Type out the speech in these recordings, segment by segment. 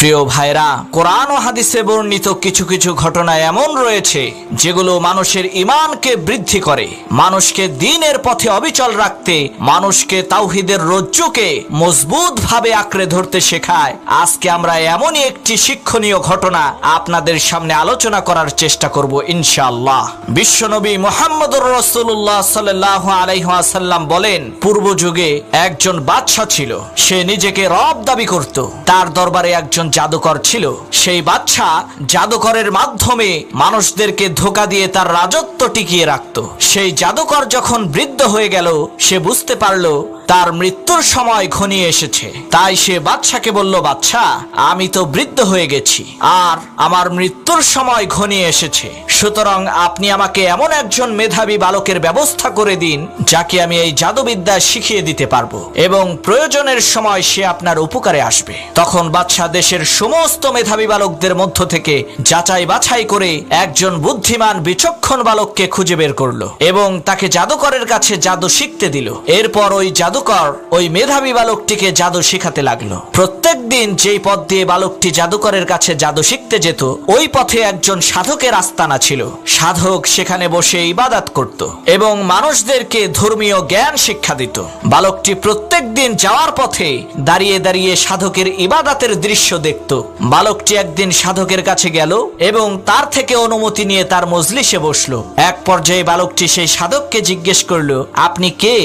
প্রিয় ভাইরা, কোরআন ও হাদিসে বর্ণিত কিছু কিছু ঘটনা এমন রয়েছে যেগুলো মানুষের ঈমানকে বৃদ্ধি করে, মানুষকে দ্বীনের পথে অবিচল রাখতে, মানুষকে তাওহীদের রজ্জুকে মজবুত ভাবে আঁকড়ে ধরতে শেখায়। আজকে আমরা এমনই একটি শিক্ষণীয় ঘটনা আপনাদের সামনে আলোচনা করার চেষ্টা করব ইনশাআল্লাহ। বিশ্বনবী মুহাম্মদুর রাসূলুল্লাহ সাল্লাল্লাহু আলাইহি ওয়াসাল্লাম বলেন, পূর্ব যুগে একজন বাদশা ছিল। সে নিজেকে রব দাবি করত। তার দরবারে একজন জাদুকর ছিল। সেই বাদশা জাদুকরের মাধ্যমে মানুষদেরকে ধোঁকা দিয়ে তার রাজত্ব টিকিয়ে রাখত। সেই জাদুকর যখন বৃদ্ধ হয়ে গেল, সে বুঝতে পারল তার মৃত্যুর সময় ঘনিয়ে এসেছে। তাই সে বাদশাকে বলল, বাদশা, আমি তো বৃদ্ধ হয়ে গেছি আর আমার মৃত্যুর সময় ঘনিয়ে এসেছে, সুতরাং আপনি আমাকে এমন একজন মেধাবী বালকের ব্যবস্থা করে দিন যাকে আমি এই জাদুবিদ্যা শিখিয়ে দিতে পারবো এবং প্রয়োজনের সময় সে আপনার উপকারে আসবে। তখন বাদশা দেশের সমস্ত মেধাবী বালকদের মধ্য থেকে যাচাই বাছাই করে একজন বুদ্ধিমান বিচক্ষণ বালককে খুঁজে বের করলো এবং তাকে জাদুকরের কাছে জাদু শিখতে দিল। এরপর ওই জাদুকর ওই মেধাবী বালকটিকে জাদু শিখাতে লাগলো। প্রত্যেক দিন যেই পথ দিয়ে বালকটি জাদুকরের কাছে জাদু শিখতে যেত, ওই পথে একজন সাধকের আস্তানা ছিল। সাধক সেখানে বসে ইবাদত করত এবং মানুষদেরকে ধর্মীয় জ্ঞান শিক্ষা দিত। বালকটি প্রত্যেক দিন যাওয়ার পথে দাঁড়িয়ে দাঁড়িয়ে সাধকের ইবাদতের দৃশ্য দেখত। বালকটি একদিন সাধকের কাছে গেল এবং তার থেকে অনুমতি নিয়ে তার মজলিসে বসলো। এক পর্যায়ে বালকটি সেই সাধককে জিজ্ঞেস করলো, আপনি কে?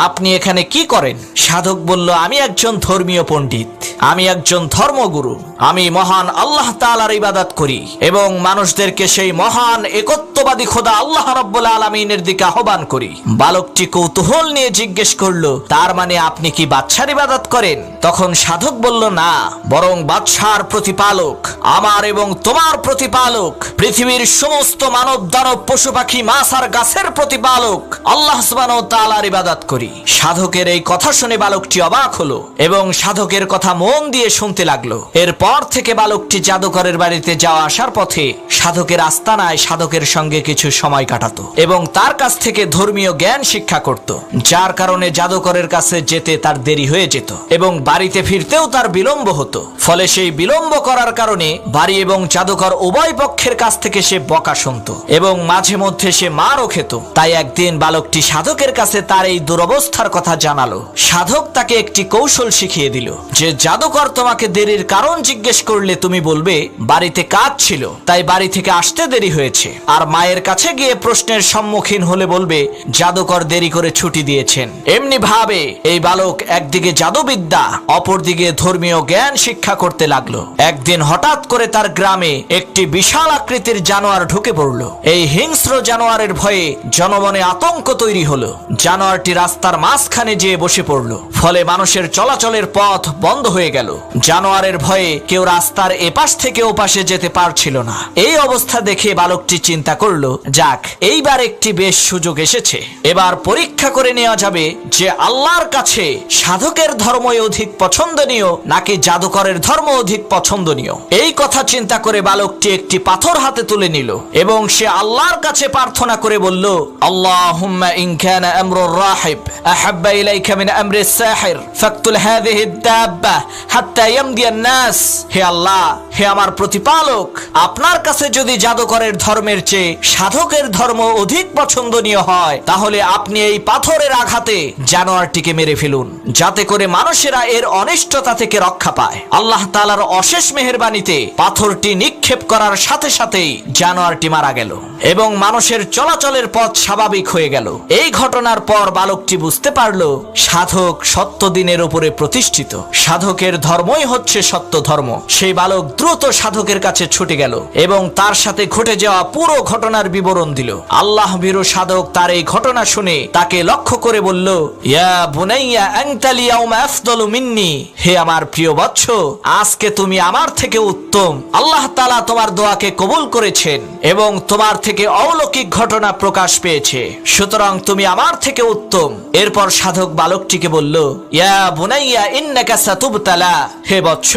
আপনি এখানে কি করেন? সাধক বলল, আমি একজন ধর্মীয় পণ্ডিত, আমি একজন ধর্মগুরু, আমি মহান আল্লাহ তাআলার ইবাদত করি এবং মানুষদেরকে সেই মহান একত্ববাদী খোদা আল্লাহ রাব্বুল আলামিনের দিকে আহ্বান করি। বালকটি কৌতূহল নিয়ে জিজ্ঞেস করলো, তার মানে আপনি কি বাদশার ইবাদত করেন? তখন সাধক বলল, না, বরং বাদশার প্রতিপালক, আমার এবং তোমার প্রতিপালক, পৃথিবীর সমস্ত মানব দানব পশু পাখি মাছ আর গাছের প্রতিপালক আল্লাহ সুবহানাহু ওয়া তাআলার ইবাদত করি। সাধকের এই কথা শুনে বালকটি অবাক হলো এবং সাধকের কথা মন দিয়ে শুনতে লাগলো। এরপর থেকে বালকটি জাদুকরের বাড়িতে যাওয়া আসার পথে সাধকের আস্তানায় সাধকের সঙ্গে কিছু সময় কাটাতো এবং তার কাছ থেকে ধর্মীয় জ্ঞান শিক্ষা করত, যার কারণে জাদুকরের কাছে যেতে তার দেরি হয়ে যেত এবং বাড়িতে ফিরতেও তার বিলম্ব হতো। ফলে সেই বিলম্ব করার কারণে বাড়ি এবং জাদুকর উভয় পক্ষের কাছ থেকে সে বকা শুনত এবং মাঝে মধ্যে সে মারও খেত। তাই একদিন বালকটি সাধকের কাছে তার এই দুরবস্থার কথা জানালো। সাধক তাকে একটি কৌশল শিখিয়ে দিল যে জাদুকর তোমাকে দেরির কারণ জিজ্ঞেস করলে তুমি বলবে বাড়িতে কাজ ছিল তাই বাড়ি থেকে আসতে দেরি হয়েছে, আর মায়ের কাছে গিয়ে প্রশ্নের সম্মুখীন হলে বলবে জাদুকর দেরি করে ছুটি দিয়েছেন। এমনি ভাবে এই বালক একদিকে জাদুবিদ্যা, অপরদিকে ধর্মীয় জ্ঞান শিক্ষা করতে লাগলো। একদিন হঠাৎ করে তার গ্রামে একটি বিশাল আকৃতির জানোয়ার ঢুকে পড়ল। এই হিংস্র জানোয়ারের ভয়ে জনমনে আতঙ্ক তৈরি হলো। জানোয়ারটি রাস্তার মাঝখানে যেয়ে বসে পড়ল, ফলে মানুষের চলাচলের পথ বন্ধ হয়ে গেল। জানোয়ারের ভয়ে কেউ রাস্তার এপাশ থেকে ওপাশে যেতে পারছিল না। এই অবস্থা দেখে বালকটি চিন্তা করলো, যাক, এইবার একটি বেশ সুযোগ এসেছে, এবার পরীক্ষা করে নেওয়া যাবে যে আল্লাহর কাছে সাধকের ধর্মই অধিক পছন্দনীয় নাকি জাদুকরের ধর্ম অধিক পছন্দনীয়। এই কথা চিন্তা করে বালকটি একটি পাথর হাতে তুলে নিল এবং সে আল্লাহর কাছে প্রার্থনা করে বলল, আল্লাহুম্মা ইন কানা আমরুর রাহিব আহাব্বা ইলাইকা মিন আমরিস সাহির ফাকতুল হাযিহি দাব্বা হাত্তা ইয়ামদিয়ান নাস। হে আল্লাহ, হে আমার প্রতিপালক, আপনার কাছে যদি জাদুকরের ধর্মের চেয়ে সাধকের ধর্ম অধিক পছন্দনীয় হয়, তাহলে আপনি এই পাথরের আঘাতে জানোয়ারটিকে মেরে ফেলুন, যাতে করে মানুষেরা এর অনিষ্টতা থেকে রক্ষা পায়। আল্লাহ তাআলার অশেষ মেহেরবানিতে পাথরটি নিক্ষেপ করার সাথে সাথেই জানোয়ারটি মারা গেল এবং মানুষের চলাচলের পথ স্বাভাবিক হয়ে গেল। এই ঘটনার পর বালকটি বুঝতে পারল সাধক সত্য দিনের উপরে প্রতিষ্ঠিত, সাধকের ধর্মই হচ্ছে সত্য ধর্ম। সেই বালক দ্রুত সাধকের কাছে ছুটে গেল এবং তার সাথে ঘটে যাওয়া পুরো ঘটনার বিবরণ দিল। আল্লাহ ভীরু সাধক তার এই ঘটনা শুনে তাকে লক্ষ্য করে বলল, ইয়া বুনাইয়া আনতাল ইয়াউমা আফদালু মিন্নি। হে আমার প্রিয় বৎস, আজকে তুমি আমার থেকে উত্তম। আল্লাহ তাআলা তোমার দোয়াকে কবুল করেছেন এবং তোমার থেকে অলৌকিক ঘটনা প্রকাশ পেয়েছে, সুতরাং তুমি আমার থেকে উত্তম। এরপর সাধক বালকটিকে বলল, ইয়া বুনাইয়া ইন্নাকা সাতুবতালা হে বৎস,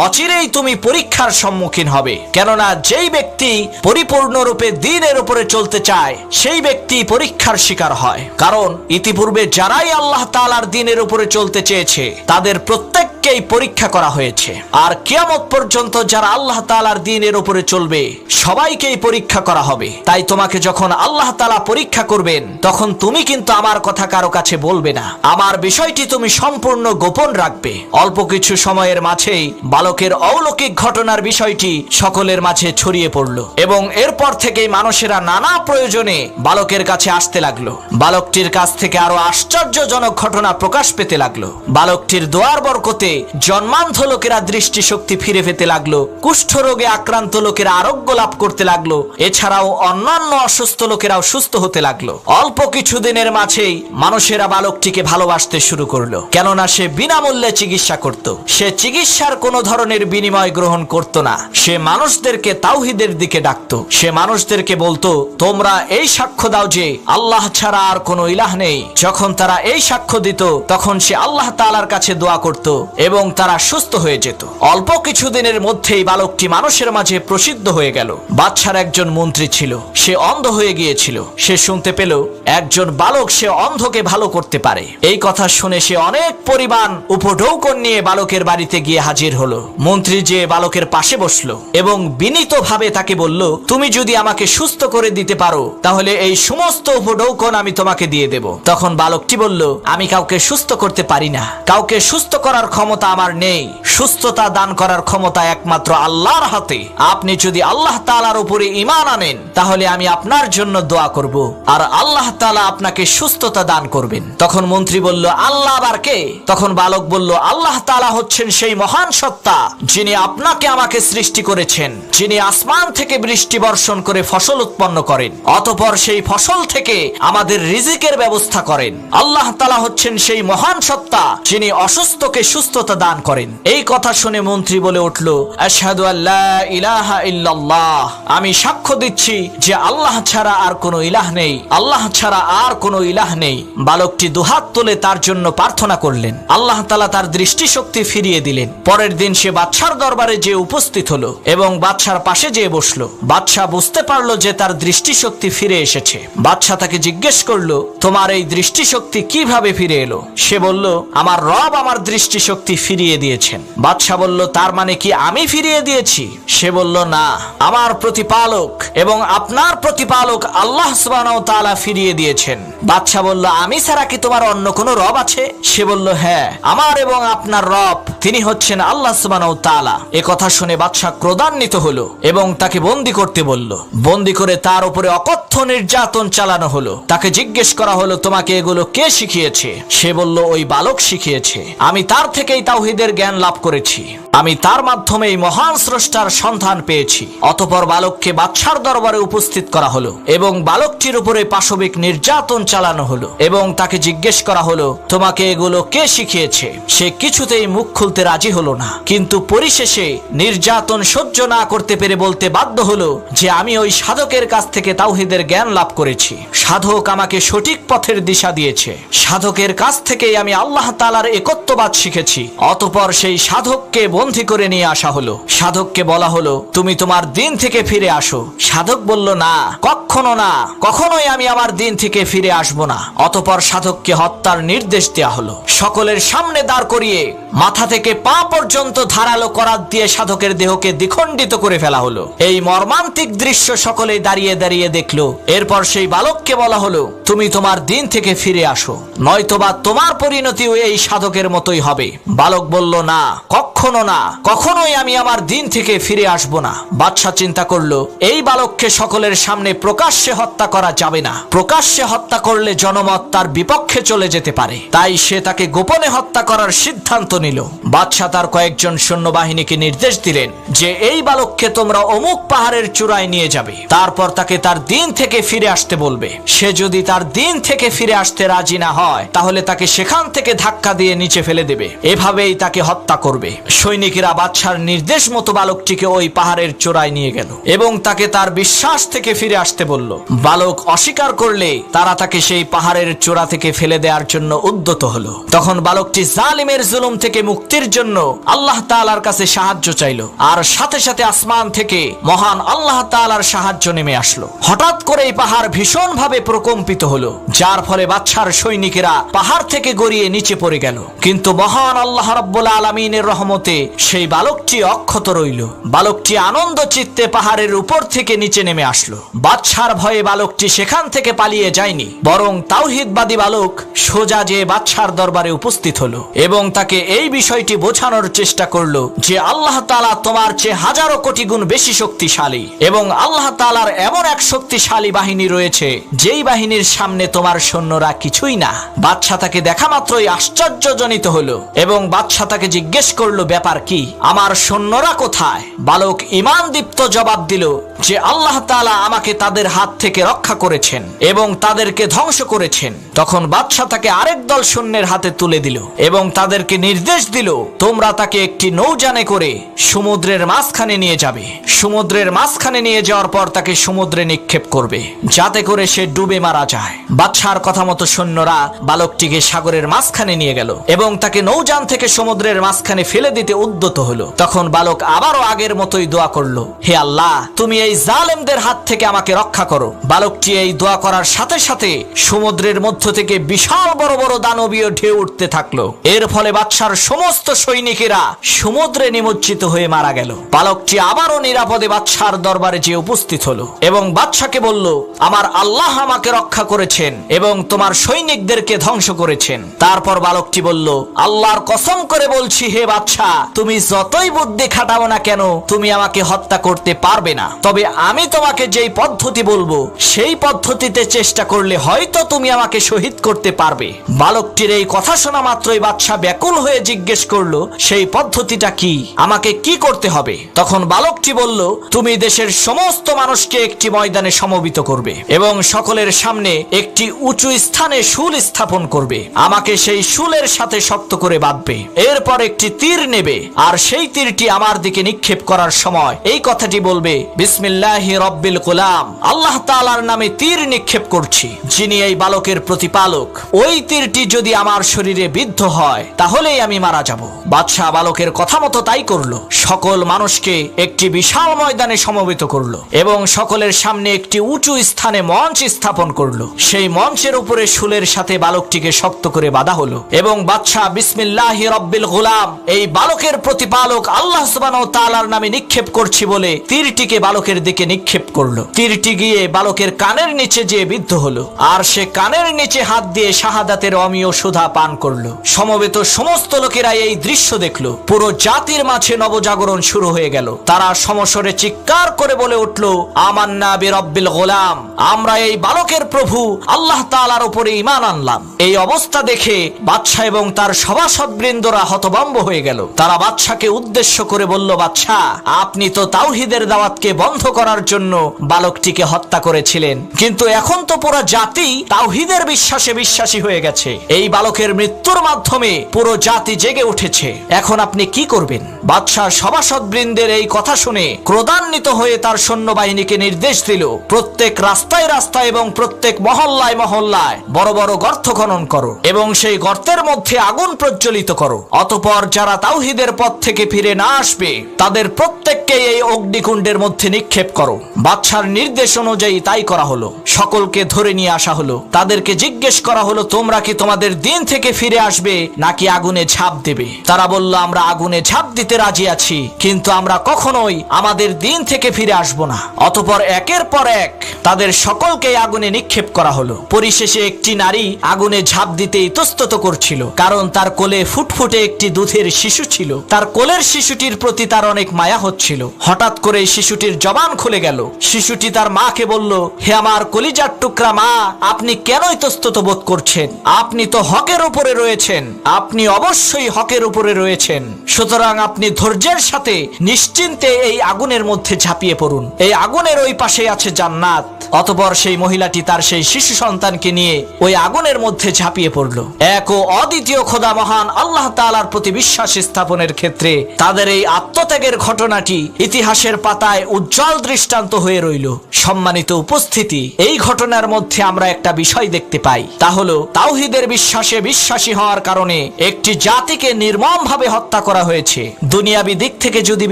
অচিরেই তুমি পরীক্ষার সম্মুখীন হবে। কেননা যেই ব্যক্তি পরিপূর্ণরূপে দ্বীনের উপরে চলতে চায় সেই ব্যক্তি পরীক্ষার শিকার হয়। কারণ ইতিপূর্বে যারাই আল্লাহ তাআলার দ্বীনের উপরে চলতে চেয়েছে তাদের প্রত্যেককেই পরীক্ষা করা হয়েছে। আর কিয়ামত পর্যন্ত যারা আল্লাহ তাআলার দ্বীনের উপরে চলবে সবাইকেই পরীক্ষা করা হবে। তাই তোমাকে যখন আল্লাহ তাআলা পরীক্ষা করবেন তখন তুমি কিন্তু আমার কথা কারো কাছে বলবে না, আমার বিষয়টি তুমি সম্পূর্ণ গোপন রাখবে। অল্প কিছু সময়ের মাঝেই বালকের অলৌকিক ঘটনার বিষয়টি সকলের মাঝে ছড়িয়ে পড়ল এবং এরপর থেকেই মানুষেরা নানা প্রয়োজনে বালকের কাছে আসতে লাগলো। বালকটির কাছ থেকে আরো আশ্চর্যজনক ঘটনা প্রকাশ পেতে লাগলো। বালকটির দোয়ার বরকতে জন্মান্ধ লোকেরা দৃষ্টিশক্তি ফিরে পেতে লাগলো, কুষ্ঠ রোগে আক্রান্ত লোকেরা আরোগ্য লাভ করতে লাগলো, এছাড়াও অন্যান্য অসুস্থ লোকেরাও সুস্থ হতে লাগলো। অল্প কিছুদিনের মাঝেই মানুষেরা বালকটিকে ভালোবাসতে শুরু করলো, কেননা সে বিনামূল্যে চিকিৎসা করত। সে চিকিৎসার কোনো ধরনের বিনিময় গ্রহণ করত না। সে মানুষদেরকে তাওহীদের দিকে ডাকতো। সে মানুষদেরকে বলতো, তোমরা এই সাক্ষ্য দাও যে আল্লাহ ছাড়া আর কোনো ইলাহ নেই। যখন তারা এই সাক্ষ্য দিত তখন সে আল্লাহ তাআলার কাছে দোয়া করত এবং তারা সুস্থ হয়ে যেত। অল্প কিছুদিনের মধ্যেই বালকটি মানুষের মাঝে প্রসিদ্ধ হয়ে গেল। বাদশার একজন মন্ত্রী ছিল, সে অন্ধ হয়ে গিয়েছিল। সে শুনতে পেল একজন বালক সে অন্ধকে ভালো করতে পারে। এই কথা শুনে সে অনেক পরিমাণ উপঢৌকন নিয়ে বালকের বাড়িতে গিয়ে হাজির হলো। মন্ত্রী যে বালকের পাশে বসলো এবং বিনীতভাবে তাকে বলল, তুমি যদি আমাকে সুস্থ করে দিতে পারো তাহলে এই সমস্ত উপঢৌকন আমি তোমাকে দিয়ে দেব। তখন বালকটি বলল, আমি কাউকে সুস্থ করতে পারি না, কাউকে সুস্থ করার ক্ষমতা আমার নেই। সুস্থতা দান করার ক্ষমতা একমাত্র আল্লাহর হাতে। আপনি যদি আল্লাহ তাআলার উপরে ঈমান আনেন তাহলে আমি আপনার জন্য দোয়া করব আর আল্লাহ তাআলা আপনাকে সুস্থতা দান করবেন। তখন মন্ত্রী বলল, আল্লাহ আবার কে? তখন বালক বলল, আল্লাহ তাআলা হচ্ছেন সেই মহান সত্তা যিনি আপনাকে আমাকে সৃষ্টি করেছেন, যিনি আসমান থেকে বৃষ্টি বর্ষণ করে ফসল উৎপন্ন করেন, অতঃপর সেই ফসল থেকে আমাদের রিজিকের ব্যবস্থা করেন। আল্লাহ তাআলা হচ্ছেন সেই মহান সত্তা যিনি অসুস্থকে সুস্থতা দান করেন। এই কথা শুনে মন্ত্রী বলে উঠল, আশহাদু আল্লা ইলাহা ইল্লাল্লাহ, আমি সাক্ষ্য দিচ্ছি যে আল্লাহ ছাড়া আর কোনো ইলাহ নেই, আল্লাহ ছাড়া আর কোনো ইলাহ নেই। বালকটি দুহাত তুলে তার জন্য প্রার্থনা করলেন। আল্লাহ তাআলা তার দৃষ্টিশক্তি ফিরিয়ে দিলেন। পরের দিন সে বাদশার দরবারে যেয়ে উপস্থিত হলো এবং বাদশার পাশে যেয়ে বসলো। বাদশা বুঝতে পারলো যে তার দৃষ্টিশক্তি ফিরে এসেছে। বাদশা তাকে জিজ্ঞেস করলো, তোমার এই দৃষ্টিশক্তি কিভাবে ফিরে এলো? সে বলল, আমার রব আমার দৃষ্টিশক্তি ফিরিয়ে দিয়েছেন। বাদশা বলল, তার মানে কি আমি ফিরিয়ে দিয়েছি? সে বলল, না, আমার প্রতিপালক এবং আপনার প্রতিপালক আল্লাহ সুবহানাহু ওয়া তাআলা ফিরিয়ে দিয়েছেন। বাদশা বলল, আমি ছাড়া কি তোমার অন্য কোনো রব আছে? সে বলল, হ্যাঁ, আমার এবং আপনার রব তিনি হচ্ছেন আল্লাহ সুবহানাহু ওয়া তাআলা। এ কথা শুনে বাদশা ক্রোধান্বিত হলো এবং তাকে বন্দী করতে বলল। বন্দী করে তার উপরে অকথ্য নির্যাতন চালানো হলো। তাকে জিজ্ঞেস করা হলো, তোমাকে এগুলো কে শিখিয়েছে? সে বলল, ওই বালক শিখিয়েছে। আমি তার থেকেই তাওহীদের জ্ঞান লাভ করেছি, আমি তার মাধ্যমে এই মহান স্রষ্টার সন্ধান পেয়েছি। অতঃপর বালককে বাদশার দরবারে উপস্থিত করা হলো এবং বালকটির উপরে পাশবিক নির্যাতন চালানো হলো এবং তাকে জিজ্ঞেস করা হলো, তোমাকে এগুলো কে শিখিয়েছে? সে কিছুতেই মুখ খুলতে রাজি হলো না, কিন্তু পরিশেষে নির্যাতন সহ্য না করতে পেরে বলতে বাধ্য হলো যে আমি ওই সাধকের কাছ থেকে তাওহীদের জ্ঞান লাভ করেছি। সাধক আমাকে সঠিক পথের দিশা দিয়েছে। সাধকের কাছ থেকেই আমি আল্লাহ তাআলার একত্ববাদ শিখেছি। অতঃপর সেই সাধককে বন্দী করে নিয়ে আসা হলো। সাধককে বলা হলো, তুমি তোমার দিন থেকে ফিরে আসো। সাধক বলল, না, কখনো না, কখনোই আমি আমার দিন থেকে ফিরে আসবো না। অতঃপর সাধককে হত্যার নির্দেশ দেয়া হলো। সকলের সামনে দাঁড় করিয়ে মাথা থেকে পা পর্যন্ত ধারালো করাত দিয়ে সাধকের দেহকে দ্বিখণ্ডিত করে ফেলা হলো। এই মর্মান্তিক দৃশ্য সকলেই দাঁড়িয়ে দাঁড়িয়ে দেখলো। এরপর সেই বালককে বলা হলো, তুমি তোমার দিন থেকে ফিরে আসো, নয়তোবা তোমার পরিণতিও এই সাধকের মতোই হবে। বালক বলল, না, কখনো না, কখনোই আমি আমার দিন থেকে ফিরে আসব না। বাদশা চিন্তা করলো, এই বালককে সকলের সামনে প্রকাশ্যে হত্যা করা যাবে না। প্রকাশ্যে হত্যা করলে জনমত তার বিপক্ষে চলে যেতে পারে। তাই সে তাকে গোপনে হত্যা করার সিদ্ধান্ত নিল। বাদশা তার কয়েকজন সৈন্যবাহিনীকে নির্দেশ দিলেন যে এই বালককে তোমরা অমুক পাহাড়ের চূড়ায় নিয়ে যাবে, তারপর তাকে তার দিন থেকে ফিরে আসতে বলবে। সে যদি তার দিন থেকে ফিরে আসতে রাজি না হয় তাহলে তাকে সেখান থেকে ধাক্কা দিয়ে নিচে ফেলে দেবে। এভাবেই তাকে হত্যা করবে। সৈনিকেরা বাদশার নির্দেশ মতো বালকটিকে ওই পাহাড়ের চূড়ায় নিয়ে গেল এবং তাকে তার বিশ্বাস থেকে ফিরে আসতে বলল। বালক অস্বীকার করলে তারা তাকে সেই পাহাড়ের চূড়া থেকে ফেলে দেওয়ার জন্য উদ্যত হলো। তখন বালকটি জালিমের জুলুম থেকে থেকে মুক্তির জন্য আল্লাহ তাআলার কাছে সাহায্য চাইল, আর সাথে সাথে আসমান থেকে মহান আল্লাহ তাআলার সাহায্য নেমে আসলো। হঠাৎ করে এই পাহাড় ভীষণভাবে প্রকম্পিত হলো, যার ফলে বাদশার সৈনিকেরা পাহাড় থেকে গড়িয়ে নিচে পড়ে গেল। কিন্তু মহান আল্লাহ রাব্বুল আলামিনের রহমতে সেই বালকটি অক্ষত রইল। বালকটি আনন্দ চিত্তে পাহাড়ের উপর থেকে নিচে নেমে আসলো। বাদশার ভয়ে বালকটি সেখান থেকে পালিয়ে যায়নি, বরং তাওহীদবাদী বালক সোজা যে বাদশার দরবারে উপস্থিত হলো এবং তাকে এই বিষয়টি বোঝানোর চেষ্টা করলো যে আল্লাহ তাআলা তোমার চেয়ে হাজারো কোটি গুণ বেশি শক্তিশালী এবং আল্লাহ তাআলার এমন এক শক্তিশালী বাহিনী রয়েছে যেই বাহিনীর সামনে তোমার সৈন্যরা কিছুই না। বাদশা তাকে দেখা মাত্রই আশ্চর্যজনিত হলো এবং বাদশা তাকে জিজ্ঞেস করলো, ব্যাপার কি, আমার সৈন্যরা কোথায়? বালক ঈমান দীপ্ত জবাব দিল যে আল্লাহ তাআলা আমাকে তাদের হাত থেকে রক্ষা করেছেন এবং তাদেরকে ধ্বংস করেছেন। তখন বাদশা তাকে আরেক দল সৈন্যের হাতে তুলে দিল এবং তাদেরকে নির্দেশ দিল, তোমরা তাকে একটি নৌযানে করে সমুদ্রের মাঝখানে নিয়ে যাবে। সমুদ্রের মাঝখানে নিয়ে যাওয়ার পর তাকে সমুদ্রে নিক্ষেপ করবে, যাতে করে সে ডুবে মারা যায়। বাদশার কথা মতো সৈন্যরা বালকটিকে সাগরের মাঝখানে নিয়ে গেল এবং তাকে নৌযান থেকে সমুদ্রের মাঝখানে ফেলে দিতে উদ্যত হলো। তখন বালক আবারও আগের মতোই দোয়া করলো, হে আল্লাহ, তুমি এই জালেমদের হাত থেকে আমাকে রক্ষা করো। বালকটি এই দোয়া করার সাথে সাথে সমুদ্রের মধ্য থেকে বিশাল বড় বড় দানবীয় ঢেউ উঠতে থাকলো। এর ফলে বাদশার সমস্ত সৈনিকেরা সমুদ্রে নিমজ্জিত হয়ে মারা গেল। বালকটি আবারও নিরাপদে বাদশার দরবারে যেয়ে উপস্থিত হলো এবং বাদশাকে বলল, আমার আল্লাহ আমাকে রক্ষা করেছেন এবং তোমার সৈনিকদেরকে ধ্বংস করেছেন। তারপর বালকটি বলল, আল্লাহর কসম করে বলছি হে বাদশা, তুমি যতই বুদ্ধি খাটাও না কেন তুমি আমাকে হত্যা করতে পারবে না। তবে আমি তোমাকে যেই পদ্ধতি বলবো সেই পদ্ধতিতে চেষ্টা করলে হয়তো তুমি আমাকে শহীদ করতে পারবে। বালকটির এই কথা শোনা মাত্রই বাদশা ব্যাকুল হয়ে জিজ্ঞেস করলো, সেই পদ্ধতিটা কি, আমাকে কি করতে হবে? তখন বালকটি বলল, তুমি দেশের সমস্ত মানুষকে একটি ময়দানে সমবেত করবে এবং সকলের সামনে একটি উঁচু স্থানে শুল স্থাপন করবে। আমাকে সেই শুলের সাথে শক্ত করে বাঁধবে। এরপর একটি তীর নেবে আর সেই তীরটি আমার দিকে নিক্ষেপ করার সময় এই কথাটি বলবে, বিসমিল্লাহি রব্বিল গুলাম, আল্লাহ তাআলার নামে তীর নিক্ষেপ করছি, যিনি এই বালকের প্রতিপালক। ওই তীরটি যদি আমার শরীরে বিদ্ধ হয় তাহলেই আমি মারা যাব। বাদশা বালকের কথা মতো তাই করলো। সকল মানুষকে একটি বিশাল ময়দানে সমবেত করলো এবং সকলের সামনে একটি উঁচু স্থানে মঞ্চ স্থাপন করলো। সেই মঞ্চের উপরে শুলের সাথে বালকটিকে শক্ত করে বাঁধা হলো এবং বাদশা বিসমিল্লাহি রব্বিল গুলাম, এই বালকের প্রতিপালক আল্লাহ সুবহানাহু ওয়া তাআলার নামে নিক্ষেপ করছি বলে তীরটিকে বালকের দিকে নিক্ষেপ করলো। তীরটি গিয়ে বালকের কানের নিচে যেয়ে বিদ্ধ হলো আর সে কানের নিচে হাত দিয়ে শাহাদাতের অমীয় সুধা পান করলো। সমবেত সমস্ত লোকেরা এই দৃশ্য দেখলো। পুরো জাতির মাঝে নবজাগরণ শুরু হয়ে গেল। তারা সমস্বরে চিৎকার করে বলে উঠলো, আমান্না বিরব্বিল গুলাম, আমরা এই বালকের প্রভু আল্লাহ তাআলার উপরে ঈমান আনলাম। এই অবস্থা দেখে বাদশা এবং তার সভাসদবৃন্দরা হতভম্ব হয়ে গেল। তারা বাদশাকে উদ্দেশ্য করে বলল, বাদশা, আপনি তো তাওহীদের দাওয়াতকে বন্ধ করার জন্য বালকটিকে হত্যা করেছিলেন, কিন্তু এখন তো পুরো জাতি তাওহীদের বিশ্বাসে বিশ্বাসী হয়ে গেছে। এই বালকের মৃত্যুর মাধ্যমে পুরো জাতি জেগে উঠেছে। এখন আপনি কি করবেন? বাদশা সভাসদবৃন্দের এই কথা শুনে ক্রোধান্বিত হয়ে তার সৈন্যবাহিনীকে নির্দেশ দিল, প্রত্যেক রাস্তায় রাস্তায় এবং প্রত্যেক মহল্লায় মহল্লায় বড় বড় গর্ত খনন করো এবং সেই গর্তের মধ্যে আগুন প্রজ্বলিত করো। অতঃপর যারা তাওহীদের পথ থেকে ফিরে না আসবে তাদের প্রত্যেককে এই অগ্নিকুণ্ডের মধ্যে নিক্ষেপ করো। বাদশার নির্দেশ অনুযায়ী তাই করা হলো। সকলকে ধরে নিয়ে আসা হলো। তাদেরকে জিজ্ঞেস করা হলো, তোমরা কি তোমাদের দিন থেকে ফিরে আসবে নাকি আগুনে ঝাঁপ দেবে? তারা বলল, আমরা আগুনে ঝাঁপ দিতে রাজি আছি, কিন্তু আমরা কখনোই আমাদের দিন থেকে ফিরে আসব না। অতঃপর একের পর এক তাদের সকলকে আগুনে নিক্ষেপ করা হলো। পরিশেষে একটি নারী আগুনে ঝাঁপ দিতে ইতস্তত করছিল, কারণ তার কোলে ফুটফুটে একটি দুধের শিশু ছিল। তার কোলের শিশুটির প্রতি তার অনেক মায়া হচ্ছিল। হঠাৎ করে শিশুটির জবান খুলে গেল। শিশুটি তার মাকে বলল, হে আমার কলিজার টুকরা মা, আপনি কেন ইতস্তত বোধ করছেন? আপনি তো হকের উপরে রয়েছেন, আপনি অবশ্যই হকের উপরে রয়েছেন। সুতরাং আপনি ধৈর্যের সাথে নিশ্চিন্তে এই আগুনের মধ্যে ঝাঁপিয়ে পড়ুন। এই আগুনের ওই পাশে আছে জান্নাত। অতঃপর সেই মহিলাটি তার সেই শিশু সন্তানকে নিয়ে ওই আগুনের মধ্যে ঝাঁপিয়ে পড়ল। এক ও অদ্বিতীয় খোদা মহান আল্লাহ তাআলার প্রতি বিশ্বাস স্থাপনের ক্ষেত্রে তাদের এই আত্মত্যাগের ঘটনাটি ইতিহাসের পাতায় উজ্জ্বল বিশাল দৃষ্টান্ত হয়ে রইল। সম্মানিত উপস্থিতি, এই ঘটনার মধ্যে আমরা একটা বিষয় দেখতে পাই, তা হলো তাওহীদের বিশ্বাসে বিশ্বাসী হওয়ার কারণে একটি জাতিকে নির্মমভাবে হত্যা করা হয়েছে। দুনিয়াবী দিক থেকে যদি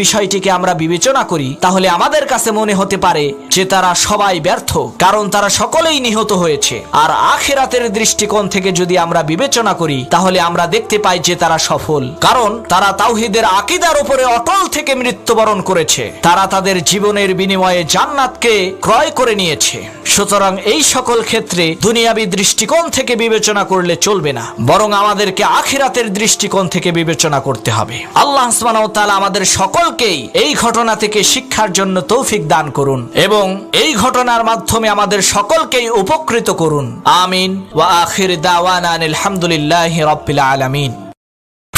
বিষয়টিকে আমরা বিবেচনা করি, তাহলে আমাদের কাছে মনে হতে পারে যে তারা সবাই ব্যর্থ, কারণ তারা সকলেই নিহত হয়েছে। আর আখিরাতের দৃষ্টিকোণ থেকে যদি আমরা বিবেচনা করি, তাহলে আমরা দেখতে পাই যে তারা সফল, কারণ তারা তাওহীদের আকীদার উপরে অটল থেকে মৃত্যুবরণ করেছে। তারা তাদের জীবনের বিনিময়ে জান্নাতকে ক্রয় করে নিয়েছে। সুতরাং এই সকল ক্ষেত্রে দুনিয়াবী দৃষ্টিকোণ থেকে বিবেচনা করলে চলবে না, বরং আমাদেরকে আখিরাতের দৃষ্টিকোণ থেকে বিবেচনা করতে হবে। আল্লাহ সুবহানাহু ওয়া তাআলা আমাদের সকলকেই এই ঘটনা থেকে শিক্ষার জন্য তৌফিক দান করুন এবং এই ঘটনার মাধ্যমে আমাদের সকলকেই উপকৃত করুন। আমিন। ওয়া আখির দাওয়ানা আলহামদুলিল্লাহি রাব্বিল আলামিন।